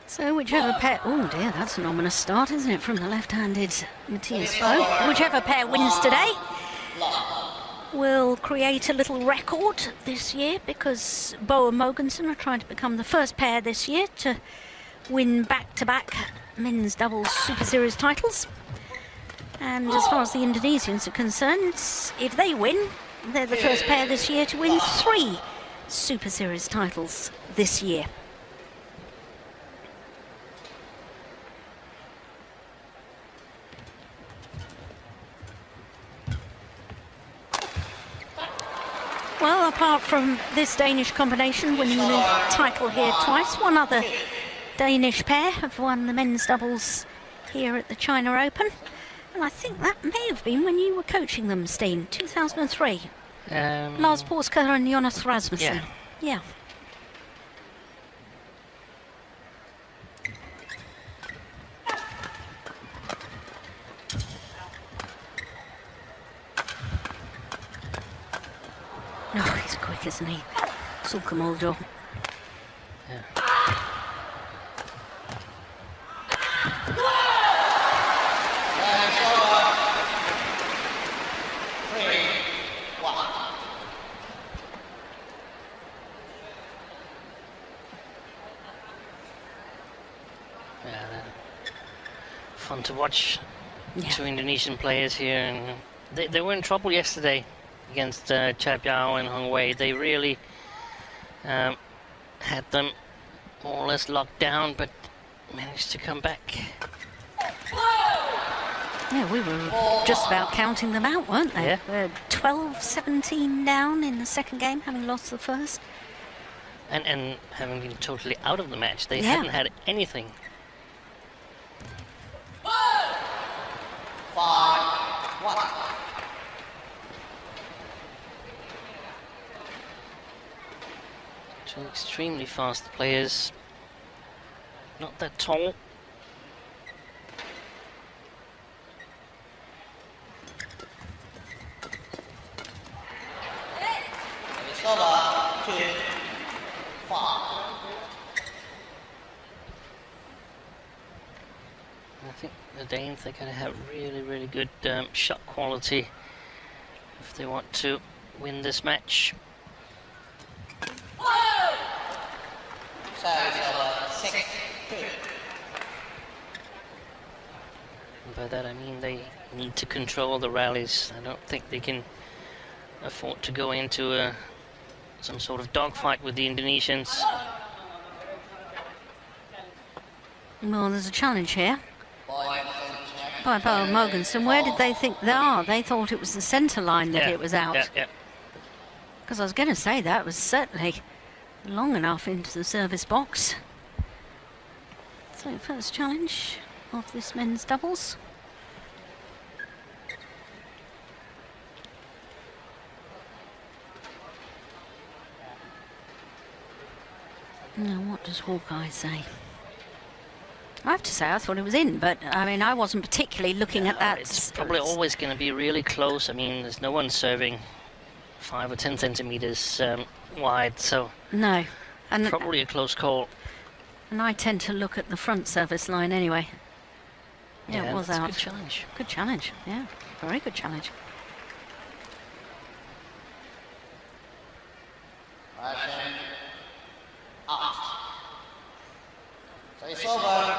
So whichever pair... Oh dear, that's an ominous start, isn't it, from the left-handed Mathias foe. Whichever pair wins today will create a little record this year, because BOE and Mogensen are trying to become the first pair this year to win back-to-back men's doubles Super Series titles. And as far as the Indonesians are concerned, if they win, they're the first pair this year to win 3 Super Series titles this year. Well, apart from this Danish combination winning the title here twice, one other Danish pair have won the men's doubles here at the China Open. And I think that may have been when you were coaching them, Steen, 2003. Lars Porsker and Jonas Rasmussen. Yeah. Oh, he's quick, isn't he? SUKAMULJO. Yeah. Fun to watch. Yeah. 2 Indonesian players here, and they were in trouble yesterday against Chap Yao and Hong Wei. They really had them more or less locked down, but managed to come back. Yeah, we were just about counting them out, weren't they? Yeah. We're 12-17 down in the second game, having lost the first. And having been totally out of the match. They Yeah. hadn't had anything. 5-1. Two extremely fast players. Not that tall. It's over 2-5. I think the Danes, they're going to have really, really good shot quality if they want to win this match. So it's over 6-2. And by that I mean they need to control the rallies. I don't think they can afford to go into some sort of dogfight with the Indonesians. Well, there's a challenge here by BOE and Mogensen. Where did they think they are? They thought it was the centre line that it was out. Yeah. Because I was going to say that was certainly long enough into the service box. So first challenge of this men's doubles. Now what does Hawkeye say? I have to say I thought it was in, but I mean I wasn't particularly looking at that. It's probably always going to be really close. I mean, there's no one serving 5 or 10 centimeters wide, so no, and probably a close call. And I tend to look at the front service line anyway. Yeah, it was that's out. a good challenge. Good challenge, yeah, very good challenge. Russian out. So it's over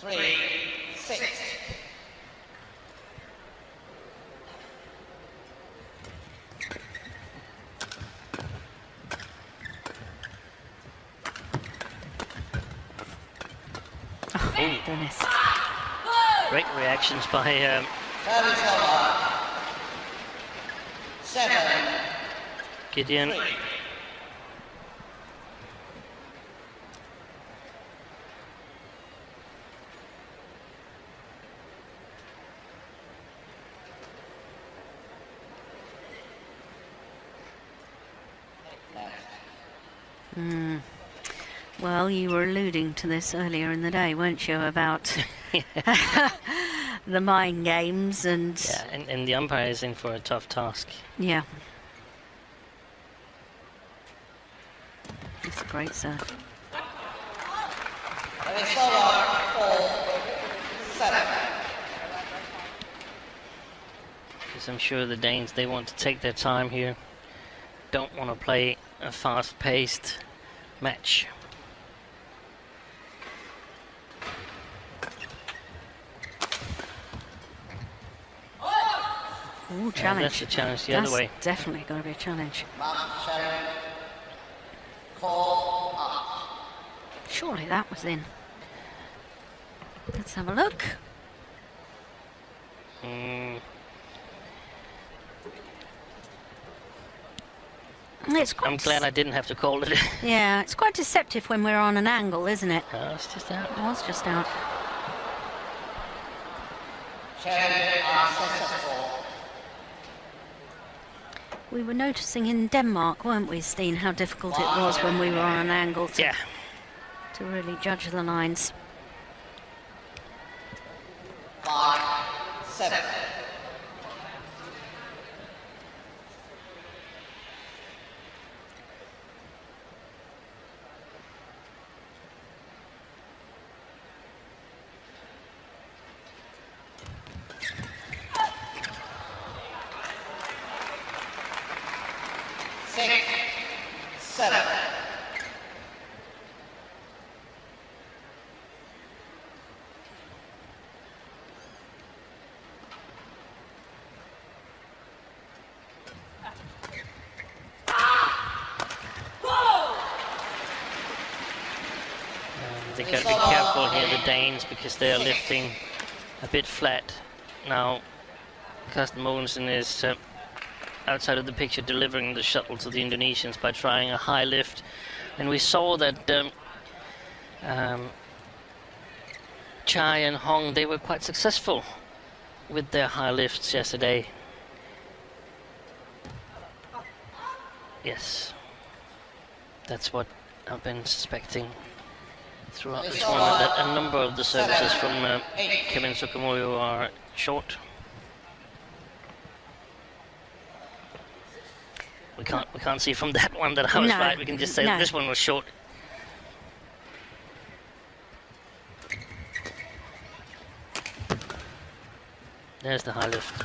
3-6. Oh, goodness. Great reactions by Service over 7. Gideon. Well, you were alluding to this earlier in the day, weren't you, about the mind games and... Yeah, and the umpire is in for a tough task. Yeah. That's a great serve. Service over 4-7. Because I'm sure the Danes, they want to take their time here. Don't want to play a fast-paced match. Ooh, challenge. That's a challenge the other way. Definitely going to be a challenge. Call up. Surely that was in. Let's have a look. It's quite I'm glad I didn't have to call it. Yeah, it's quite deceptive when we're on an angle, isn't it? It's just out. It was just out. Challenge unsuccessful. We were noticing in Denmark, weren't we, Steen, how difficult it was when we were on an angle to, Yeah. to really judge the lines. 5-7. They've got to be careful here, the Danes, because they are lifting a bit flat. Now, Carsten Mogensen is outside of the picture delivering the shuttle to the Indonesians by trying a high lift. And we saw that Chai and Hong, they were quite successful with their high lifts yesterday. Yes, that's what I've been suspecting throughout this tournament, that a number of the services from Kevin SUKAMULJO are short. We can't see from that one that I was right. We can just say that this one was short. There's the high lift.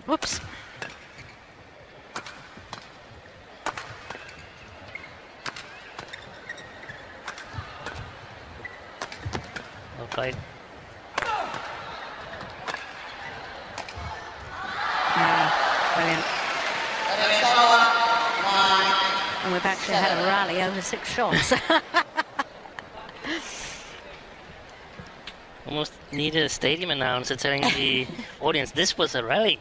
Whoops. Well played. Brilliant. And we've actually had a rally over 6 shots. Almost needed a stadium announcer telling the audience this was a rally.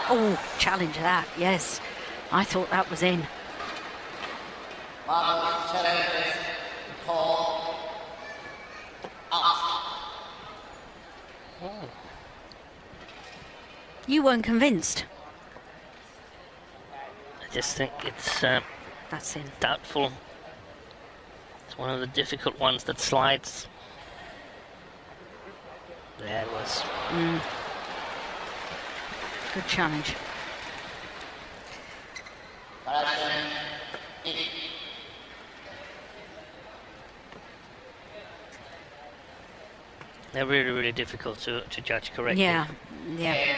Oh, challenge that, yes. I thought that was in. You weren't convinced? I just think it's That's in. doubtful. It's one of the difficult ones that slides. There it was. Good challenge. They're really, really difficult to judge correctly. Yeah, yeah.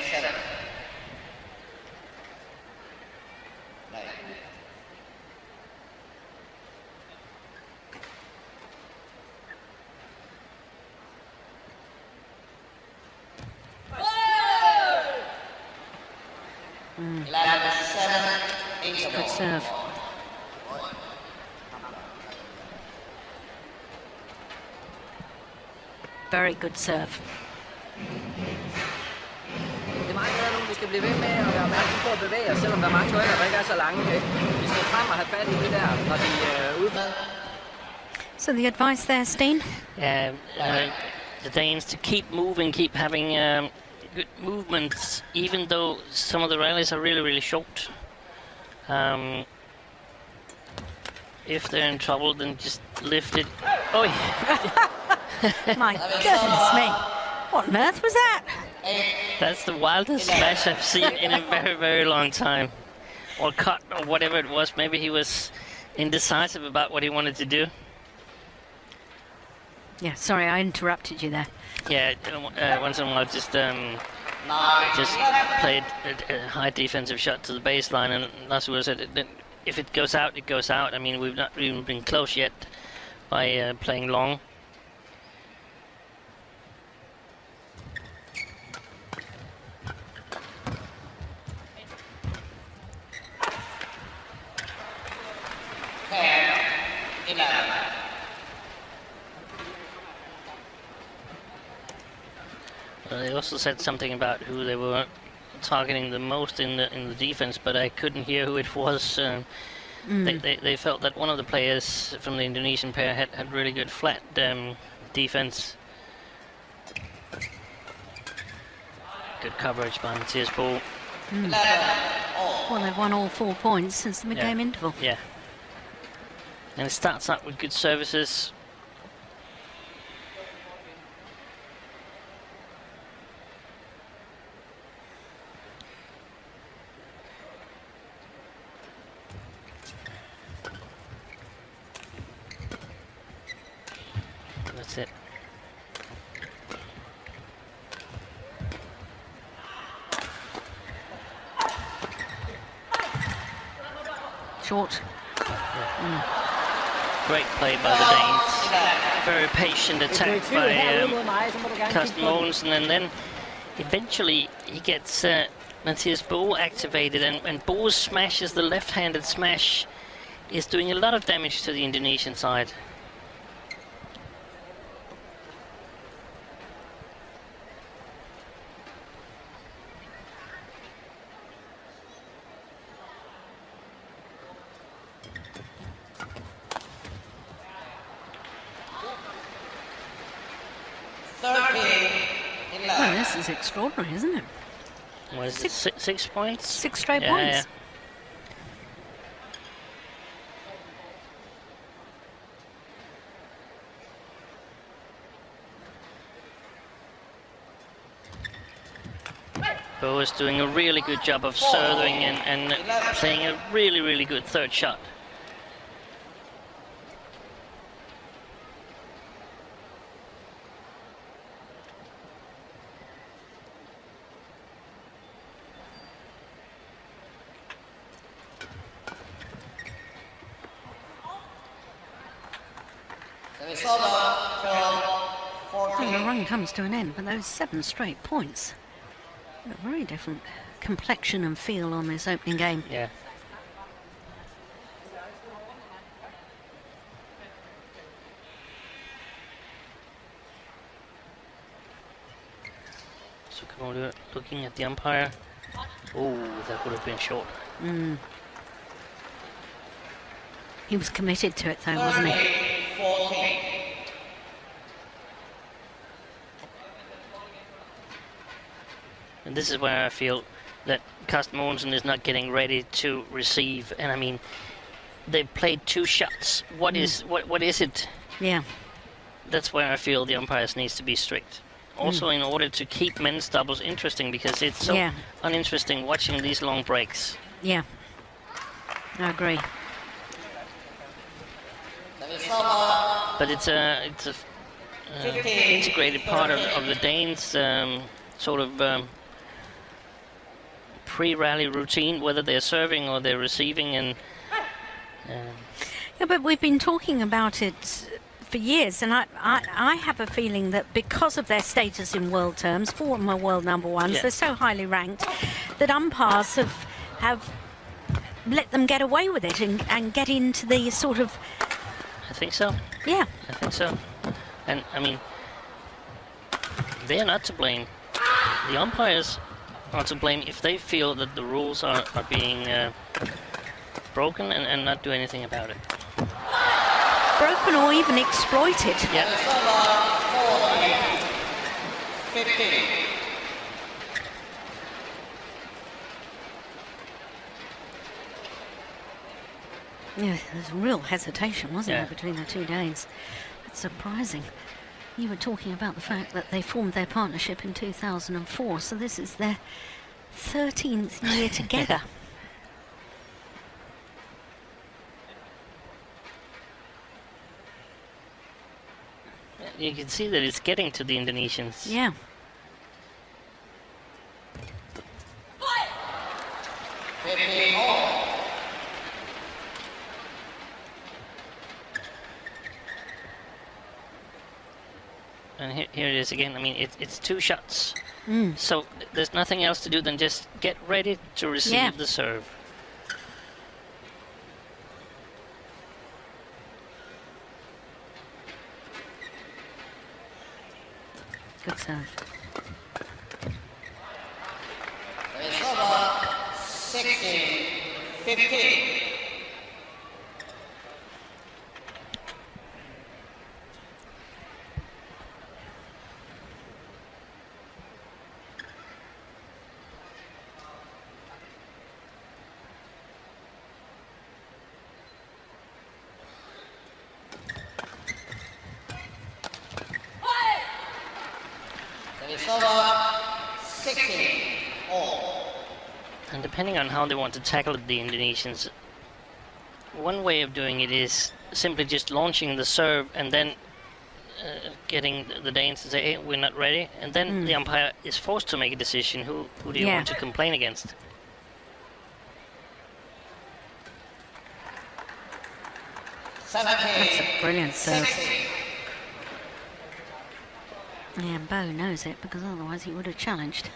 Good serve. Very good serve. Det er meget bedre nu, vi skal blive ved med at være opmærksom på at bevæge os, selvom der er mange dueller, der ikke er så lange. Vi skal frem og have fat i det der, når de er ude. So the advice there, Steen? The Danes to keep moving, keep having good movements, even though some of the rallies are really, really short. If they're in trouble, then just lift it. Oh, My goodness me. What on earth was that? that's the wildest smash I've seen in a very, very long time. Or cut, or whatever it was. Maybe he was indecisive about what he wanted to do. Yeah, sorry, I interrupted you there. Yeah, once in a while, just played a high defensive shot to the baseline, and that's what I said. If it goes out, it goes out. I mean, we've not even been close yet by playing long. They also said something about who they were targeting the most in the defense, but I couldn't hear who it was. They felt that one of the players from the Indonesian pair had really good flat defense. Good coverage by Mathias BOE. Well, they've won all 4 points since the mid-game interval. Yeah. And it starts out with good services. That's it. Short. Great play by the Danes. Very patient attack by Carsten Mogensen, and then eventually he gets Mathias BOE activated, and BOE's smash is the left-handed smash, is doing a lot of damage to the Indonesian side. Well, this is extraordinary, isn't it? What is it, 6 points? 6 straight Yeah, points. yeah. BOE is doing a really good job of serving and playing a really, really good third shot. Well, the run comes to an end, but those 7 straight points. A very different complexion and feel on this opening game. Yeah. SUKAMULJO looking at the umpire. Oh, that would have been short. He was committed to it, though, wasn't he? And this is where I feel that Carsten Mogensen is not getting ready to receive. And I mean, they've played 2 shots. What is it? Yeah. That's where I feel the umpires needs to be strict. Also, in order to keep men's doubles interesting, because it's so uninteresting watching these long breaks. Yeah. I agree. But it's a integrated part of the Danes sort of pre-rally routine, whether they're serving or they're receiving, and yeah, but we've been talking about it for years, and I have a feeling that because of their status in world terms, former world number ones, they're so highly ranked that umpires have let them get away with it and get into the sort of... I think so. Yeah. I think so. And I mean, they're not to blame. The umpires are to blame if they feel that the rules are being broken and not do anything about it. Broken or even exploited. Yeah. 15. Yeah, there's real hesitation, wasn't Yeah. there, between the two Danes? It's surprising. You were talking about the fact that they formed their partnership in 2004, so this is their 13th year together. You can see that it's getting to the Indonesians. Yeah. 15 all. And here it is again. I mean, it's 2 shots. Mm. So there's nothing else to do than just get ready to receive Yeah. the serve. Good serve. It's over 16, 15. It's over 16 all. And depending on how they want to tackle the Indonesians, one way of doing it is simply just launching the serve and then getting the Danes to say, hey, we're not ready. And then the umpire is forced to make a decision. Who do you Yeah. want to complain against? That's a brilliant serve. 16. Yeah, Bo knows it, because otherwise he would have challenged.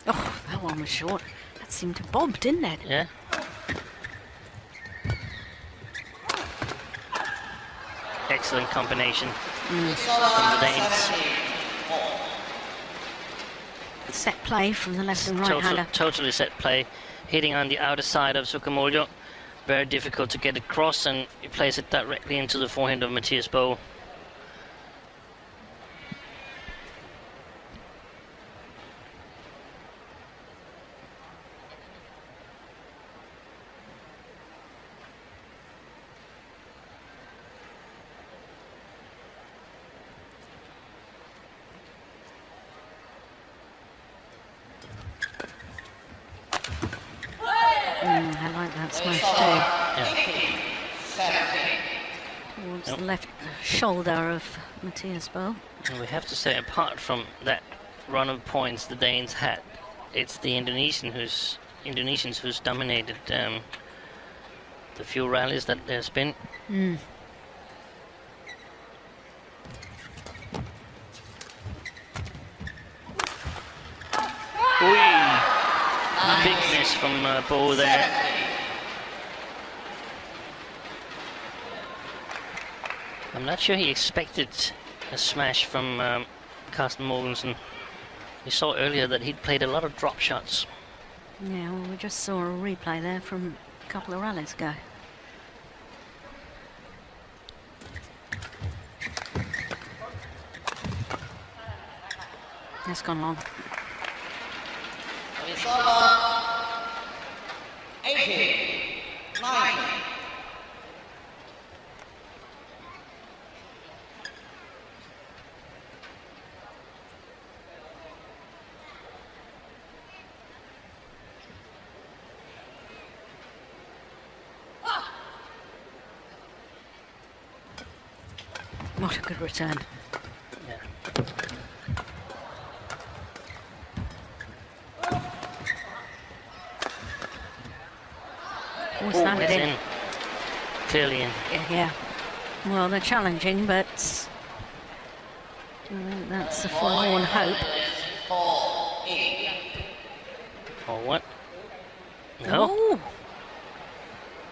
Oh, that one was short. That seemed to bob, didn't it? Yeah. Excellent combination It's from the over Danes. 17 all. Set play from the left and right hander. Totally set play, hitting on the outer side of SUKAMULJO. Very difficult to get across, and he plays it directly into the forehand of Mathias BOE. I like that smash It's too. over Yeah. 18, 17. Towards Yep. the left shoulder of Mathias BOE. And we have to say, apart from that run of points the Danes had, it's the Indonesians who's dominated the few rallies that there's been. Big miss from BOE there. I'm not sure he expected a smash from Carsten Mogensen. We saw earlier that he'd played a lot of drop shots. Yeah, well, we just saw a replay there from a couple of rallies ago. It's gone long. It's over 18, 19. What a good return. Yeah. Oh, slammed it It's in. in. Clearly in. Yeah. Well, they're challenging, but I think that's a forlorn hope. 4, 8. Or what? No. Oh,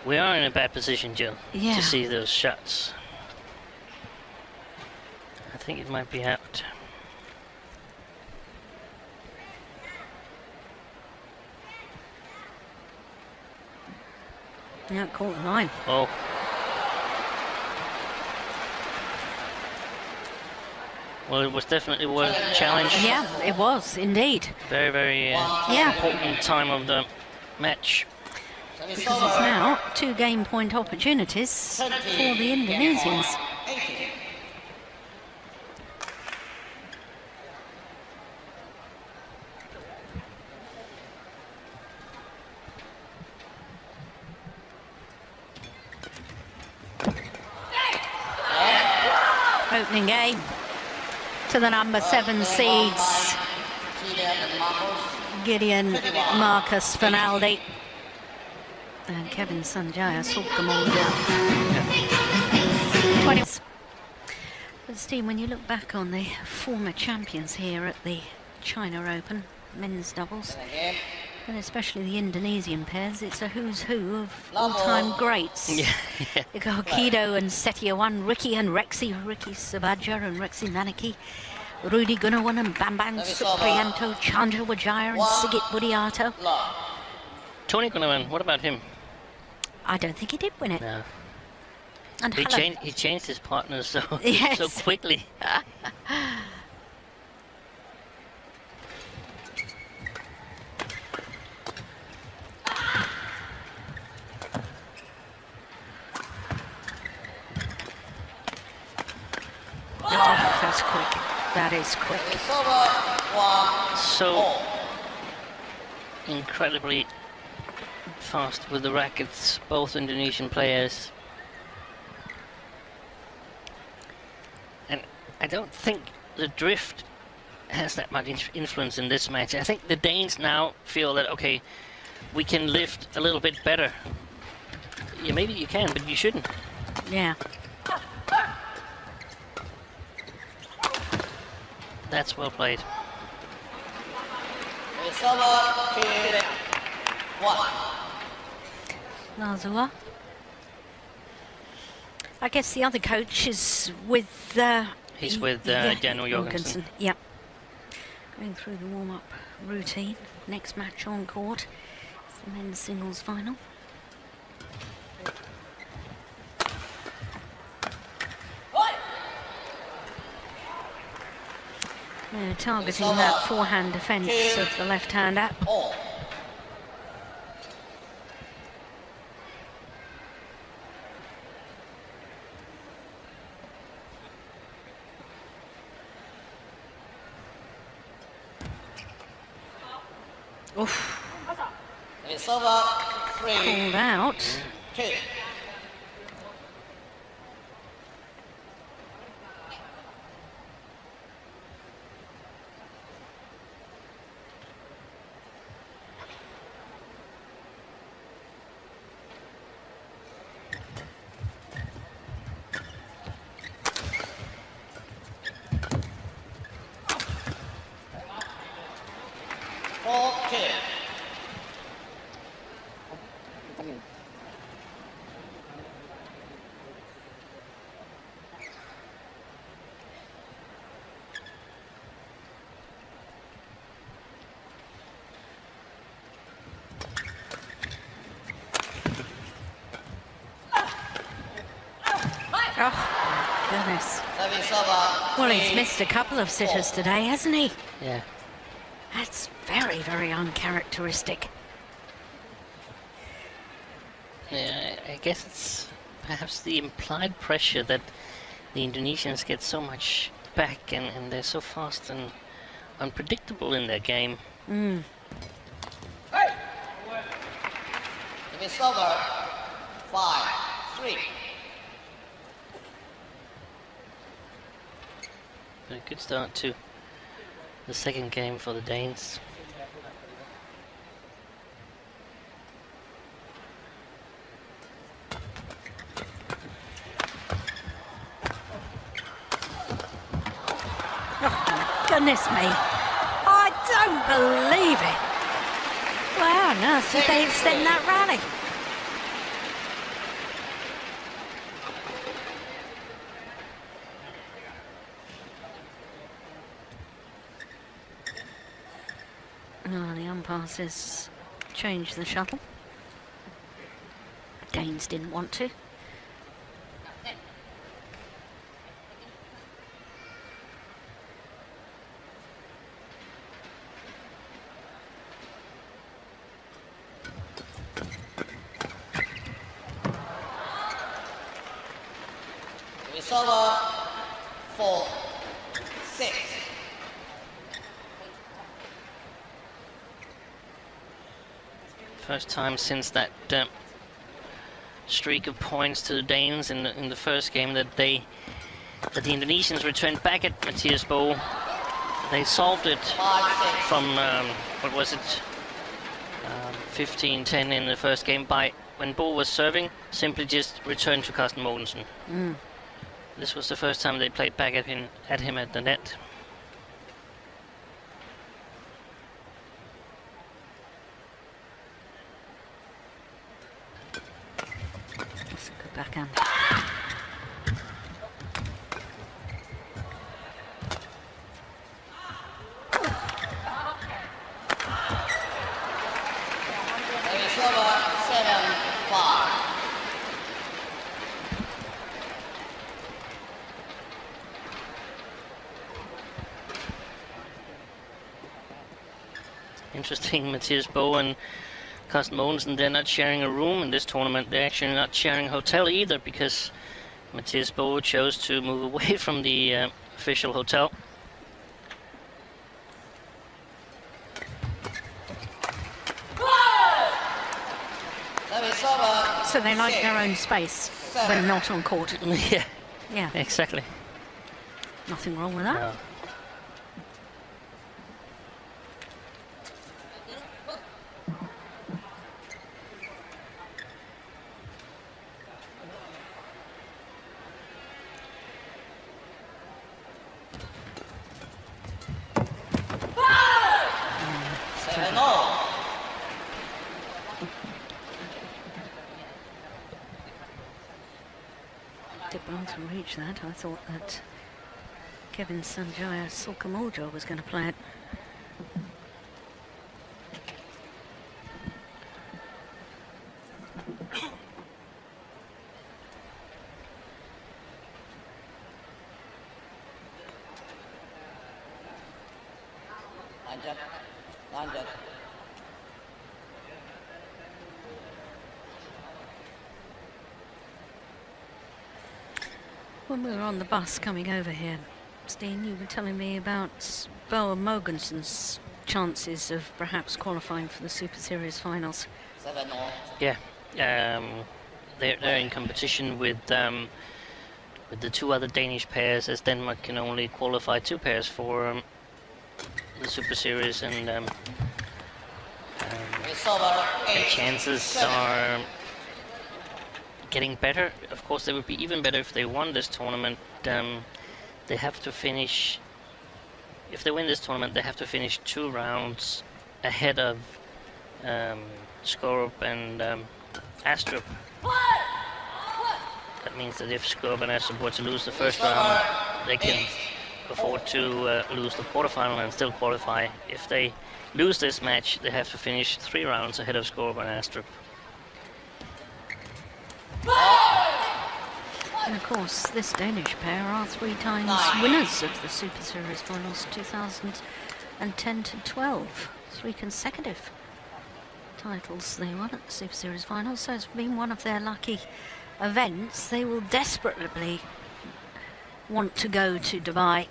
We are in a bad position, Jill, Yeah. to see those shots. I think it might be out. Yeah, caught the line. Oh. Well, it was definitely worth the challenge. Yeah, it was indeed. Very, very Yeah. important time of the match. Service Because it's over. now 2 game point opportunities for the Indonesians. 18. Opening game to the number 7 seeds, Gideon and Marcos. Gideon, Marcus, Fernaldi, and Kevin Sanjaya, SUKAMULJO. 20. But Steve, when you look back on the former champions here at the China Open men's doubles, Again. and especially the Indonesian pairs, it's a who's who of all-time greats. Yeah. You got Kido and Setiawan, Ricky and Rexy, Ricky Sabaja and Rexy Manaki, Rudy Gunawan and Bambang Supriyanto, Chandra Wijaya and Sigit Budiato. Love. Tony Gunawan, what about him? I don't think he did win it. No. And He hello. changed his partner so Yes. so quickly. Oh, that's quick. That is quick. Service over. 1. So incredibly fast with the rackets, both Indonesian players. And I don't think the drift has that much influence in this match. I think the Danes now feel that, okay, we can lift a little bit better. Yeah, maybe you can, but you shouldn't. Yeah. That's well played. Service over. 2. 1. Lazua. I guess the other coach is with... He's with yeah, Daniel Jorgensen. Yep. Going through the warm-up routine. Next match on court. It's the men's singles final. They're targeting that forehand defence of the left-hander. All. Oof, Service over. 3. pulled out. 2. Oh, goodness. Service over. Well, he's 3. missed a couple of sitters today, hasn't he? Yeah. That's very, very uncharacteristic. Yeah, I guess it's perhaps the implied pressure that the Indonesians get so much back and they're so fast and unpredictable in their game. Mm. Service over. 5. 3. But a good start to the second game for the Danes. Oh, my goodness me. I don't believe it. Wow, no, so they extend that rally. The umpire says change the shuttle. Danes didn't want to. It's over 4-6. First time since that streak of points to the Danes in the first game that the Indonesians returned back at Mathias BOE. They solved it 5-6. from what was it, 15-10 in the first game by when BOE was serving, simply just returned to Carsten Mogensen. This was the first time they played back at him at the net. That's a good backhand. It's over 7-5. Interesting, Mathias BOE and Carsten Mogensen, they're not sharing a room in this tournament. They're actually not sharing a hotel either, because Mathias BOE chose to move away from the official hotel. It's over So they like their own space when not on court. Yeah, Yeah, exactly. nothing wrong with that. No. Did well to reach that. I thought that Kevin Sanjaya SUKAMULJO was going to play it. Lanjut. When we were on the bus coming over here, Steen, you were telling me about BOE Mogensen's chances of perhaps qualifying for the Super Series finals. 7-0. Yeah, they're in competition with the two other Danish pairs, as Denmark can only qualify 2 pairs for the Super Series, and It's over their chances are getting better. Of course, they would be even better if they won this tournament. They have to finish. If they win this tournament, they have to finish 2 rounds ahead of Skorup and Astrup. That means that if Skorup and Astrup were to lose the first round, they can afford to lose the quarterfinal and still qualify. If they lose this match, they have to finish 3 rounds ahead of Skorup and Astrup. And of course, this Danish pair are 3 times winners of the Super Series finals, 2010 to 12. 3 consecutive titles they won at the Super Series finals, so it's been one of their lucky events. They will desperately want to go to Dubai.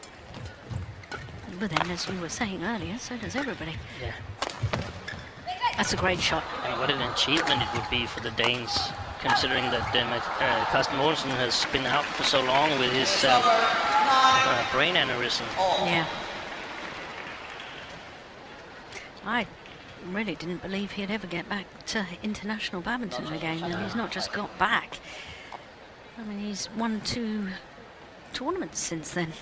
But then, as you were saying earlier, so does everybody. Yeah. That's a great shot. And what an achievement it would be for the Danes, considering that Carsten Mogensen has been out for so long with his brain aneurysm. Yeah. I really didn't believe he'd ever get back to international badminton again, and he's not just got back. I mean, he's won 2 tournaments since then.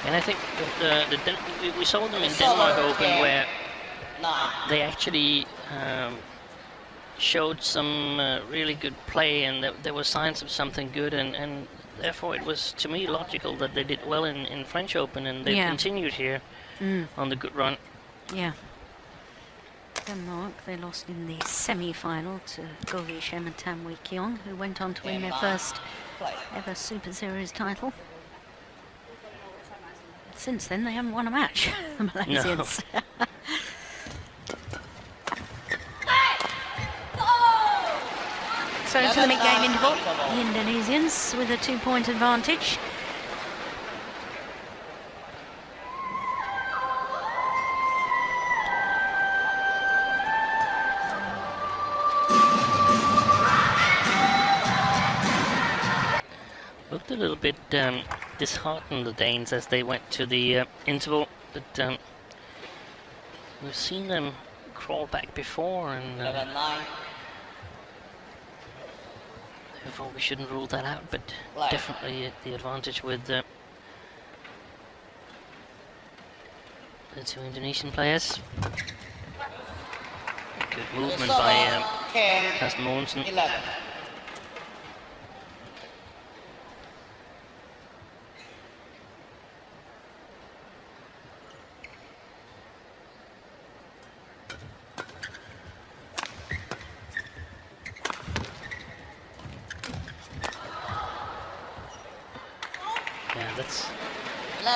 And I think we saw them in Denmark Open where 9. they actually showed some really good play, and there were signs of something good, and therefore it was, to me, logical that they did well in French Open, and they continued here on the good run. Yeah. Denmark, they lost in the semi-final to Govichem and Tam Wee Kiong, who went on to win their first ever Super Series title. Since then, they haven't won a match, the Malaysians. No. So to the mid-game interval, the Indonesians with a 2-point advantage. Looked a little bit disheartened, the Danes, as they went to the interval, but we've seen them crawl back before, and 9. therefore we shouldn't rule that out, but definitely the advantage with the two Indonesian players. Good movement by Carsten. 11.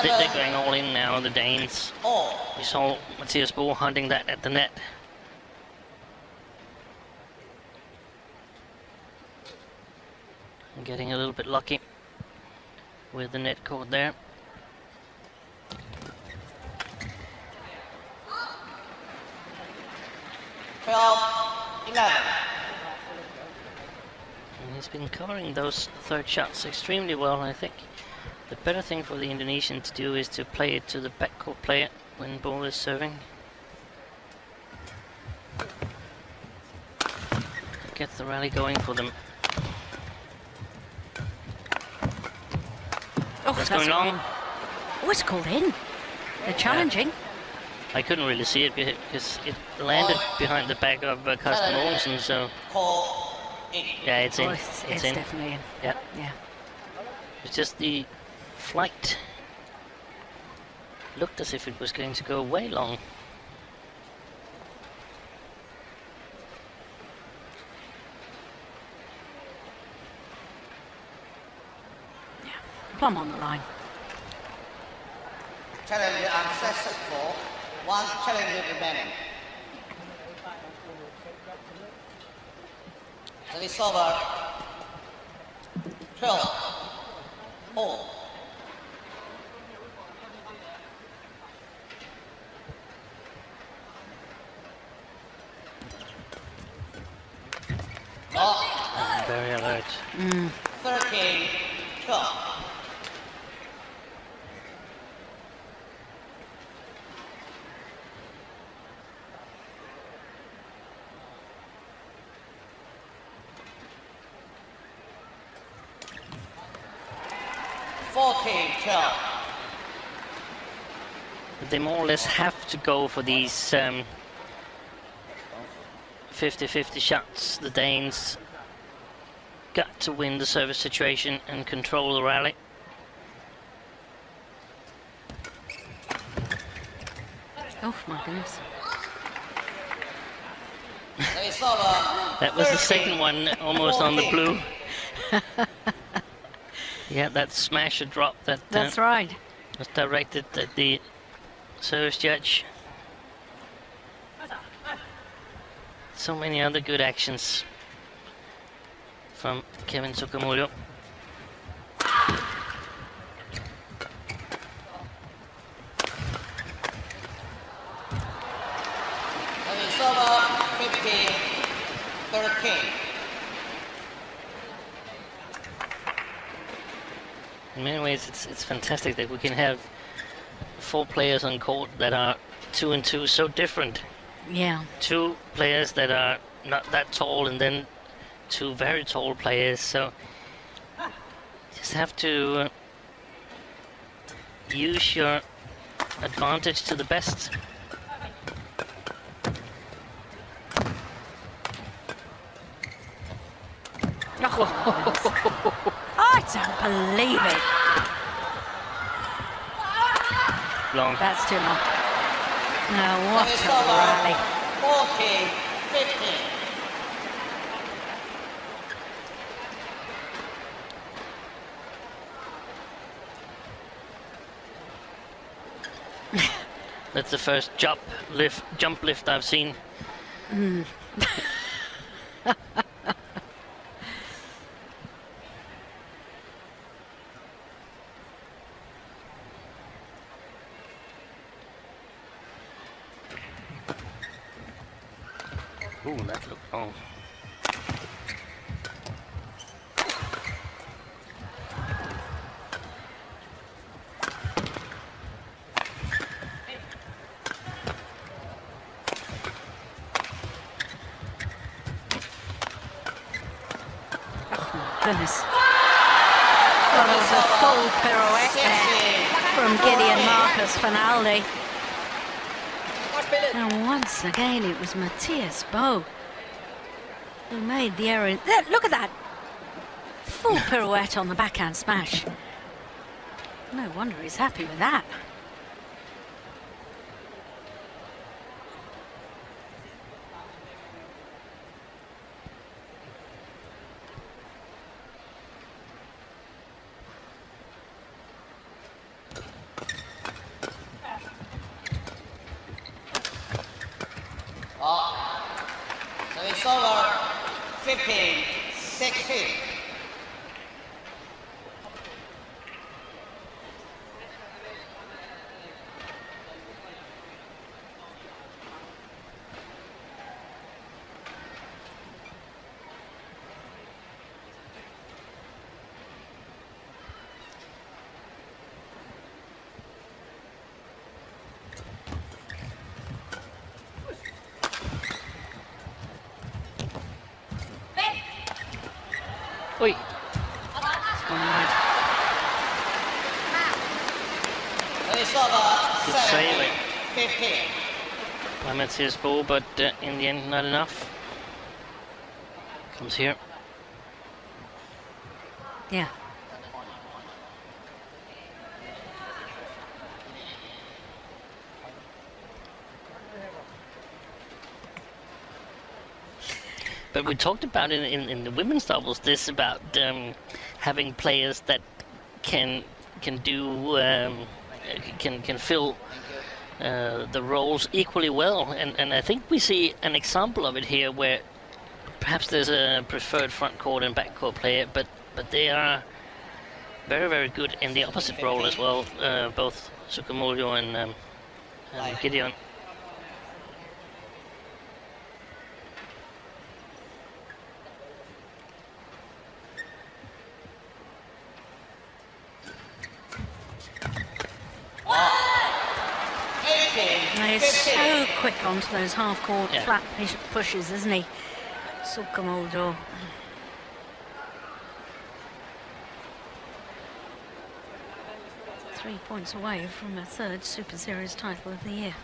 They're going all in now, the Danes. We saw Mathias hunting that at the net. And getting a little bit lucky with the net caught there. And he's been covering those third shots extremely well, I think. The better thing for the Indonesian to do is to play it to the backcourt player when BOE is serving. Get the rally going for them. Oh, that's going long. Oh, it's called in. They're challenging. Yeah. I couldn't really see it because it landed behind the back of Carsten Mogensen, so... Yeah, it's in. Oh, it's in. Definitely in. Yeah. Yeah. It's just the flight looked as if it was going to go way long. Yeah, plumb on the line. Challenge unsuccessful. 1 challenge remaining. Service over. 12. Oh. Very alert. 13, 12. They more or less have to go for these 50-50 shots. The Danes got to win the service situation and control the rally. Oh my goodness. That was the second one, almost on the blue. Yeah, that smash or drop that That's right. was directed at the service judge. So many other good actions from Kevin SUKAMULJO. It's over 15-13. In many ways, it's fantastic that we can have 4 players on court that are 2 and 2 so different. Yeah. 2 players that are not that tall, and then 2 very tall players. So you just have to use your advantage to the best. I don't believe it. Long. That's too long. No, what Service a over. rally. 40-15. That's the first jump lift I've seen. Ooh, that looked long. Goodness. Well, there was a full pirouette there from Gideon Marcus Fernaldi. And once again, it was Mathias BOE who made the error. There, look at that! Full pirouette on the backhand smash. No wonder he's happy with that. Service over. 15-16. Oi. It's gone wide. Service over. Good sailing 15. by Mathias BOE, but in the end not enough. Comes here. Yeah. But we talked about it in the women's doubles, this about having players that can do can fill the roles equally well, and I think we see an example of it here where perhaps there's a preferred front court and back court player, but they are very, very good in the opposite role as well, both SUKAMULJO and Gideon. He's so quick onto those half-court Yeah. flat pushes, isn't he? SUKAMULJO. 3 points away from a third Super Series title of the year.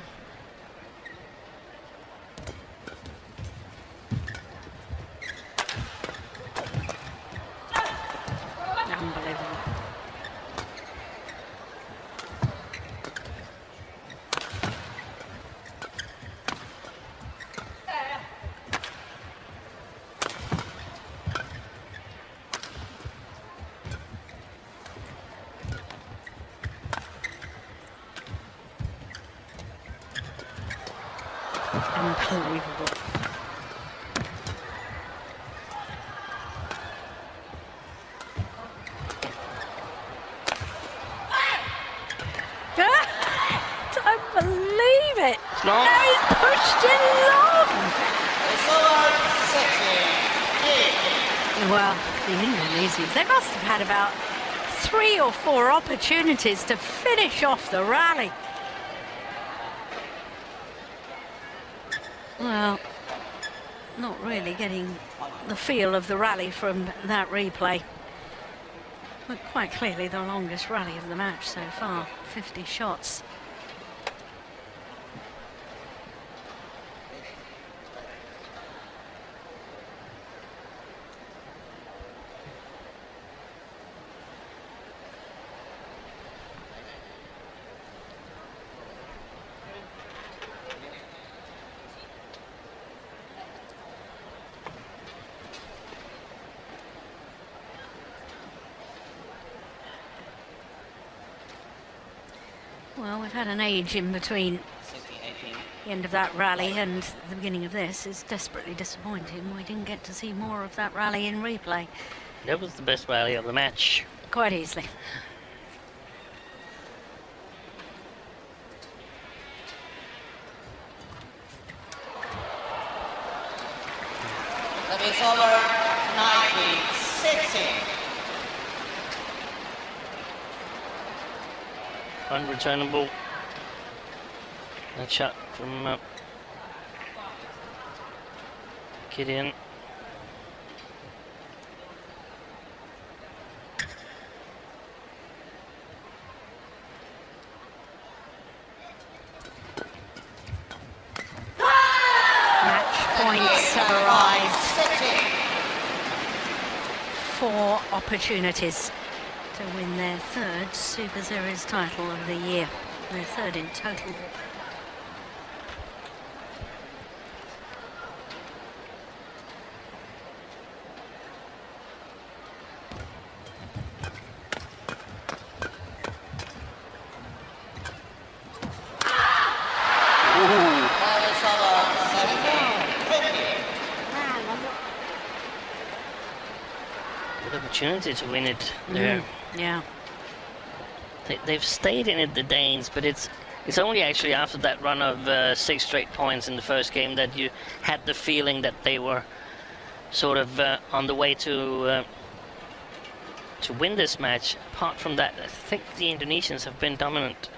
Unbelievable. Unbelievable. Don't believe it. Long. No, he's pushed it long. It's over. 16. Well, the Indonesians, they must have had about 3 or 4 opportunities to finish off the rally. Well, not really getting the feel of the rally from that replay. But quite clearly the longest rally of the match so far, 50 shots. we've had an age in between 16, 18. the end of that rally and the beginning of this. Is desperately disappointing. We didn't get to see more of that rally in replay. That was the best rally of the match. Quite easily. Service over, 90-60. Unreturnable. That shot from Gideon. Match points arrived. 4 opportunities to win their 3rd Super Series title of the year. Their 3rd in total. Service over, 17-50. Good opportunity to win it there. Yeah. They've stayed in it, the Danes, but it's only actually after that run of 6 straight points in the first game that you had the feeling that they were sort of on the way to win this match. Apart from that, I think the Indonesians have been dominant.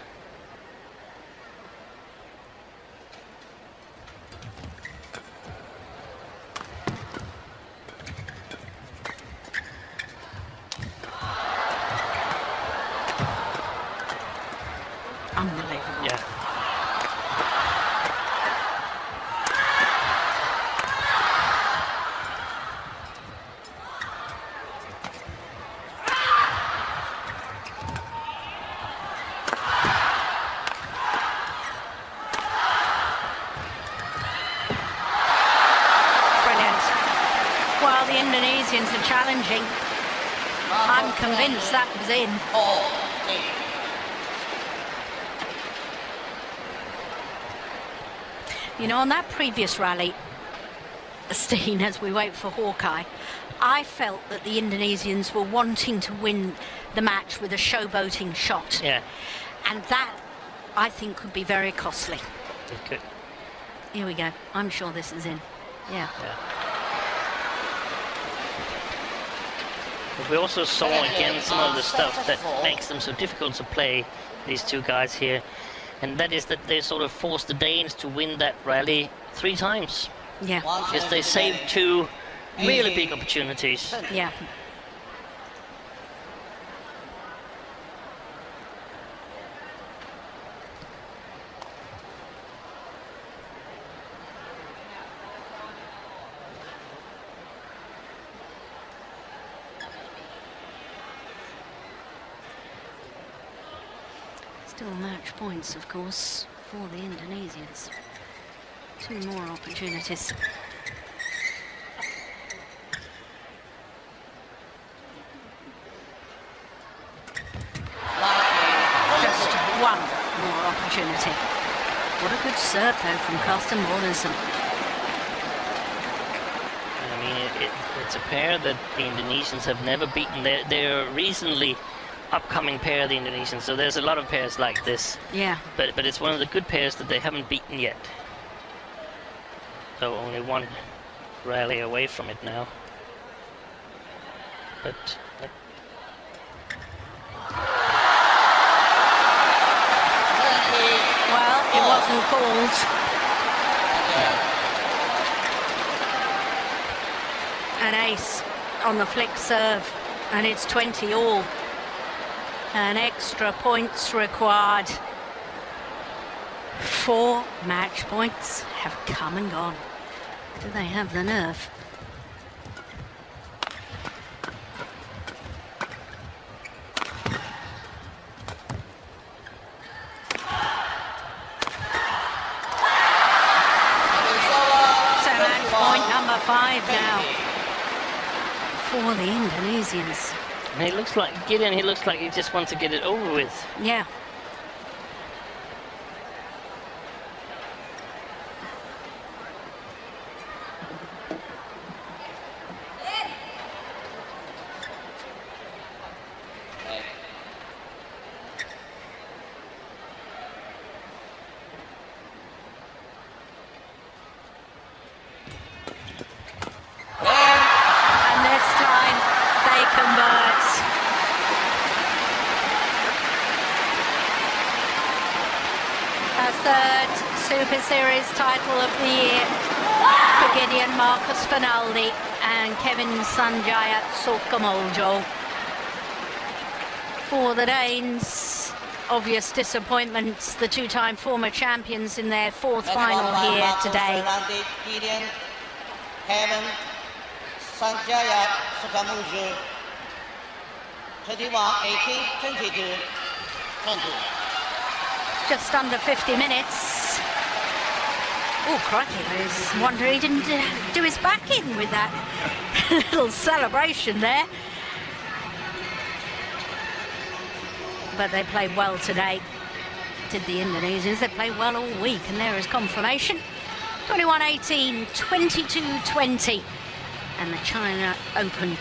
Unbelievable. Yeah. Brilliant. While the Indonesians are challenging, I'm convinced that was in. 4-8. You know, on that previous rally, Steen, as we wait for Hawkeye, I felt that the Indonesians were wanting to win the match with a showboating shot. Yeah. And that, I think, could be very costly. It could. Here we go. I'm sure this is in. Yeah. Yeah. But we also saw again some of the stuff that makes them so difficult to play, these two guys here. And that is that they sort of forced the Danes to win that rally 3 times. Yeah. Because they saved 2 really big opportunities. Yeah. Still match points, of course, for the Indonesians. 2 more opportunities. Just 1 more opportunity. What a good serve, though, from Carsten. I mean, it's a pair that the Indonesians have never beaten. They're a recently upcoming pair, the Indonesians, so there's a lot of pairs like this. Yeah. But it's one of the good pairs that they haven't beaten yet. So only 1 rally away from it now. But Well, it wasn't called. An ace on the flick serve, and it's 20 all. And extra points required. 4 match points have come and gone. Do they have the nerve? So match point number 5 now for the Indonesians. and he looks like Gideon. He looks like he just wants to get it over with. Yeah. her third Super Series title of the year for Gideon Marcus Fernaldi and Kevin Sanjaya SUKAMULJO. For the Danes, obvious disappointments, the two-time former champions in their fourth final here today. Fernaldi, Gideon, Kevin, Sanjaya SUKAMULJO. 31-18, 22-20. Just under 50 minutes. Oh, crikey, there's a wonder he didn't do his back in with that little celebration there. But they played well today, did the Indonesians. They played well all week, and there is confirmation. 21-18, 22-20, and the China Open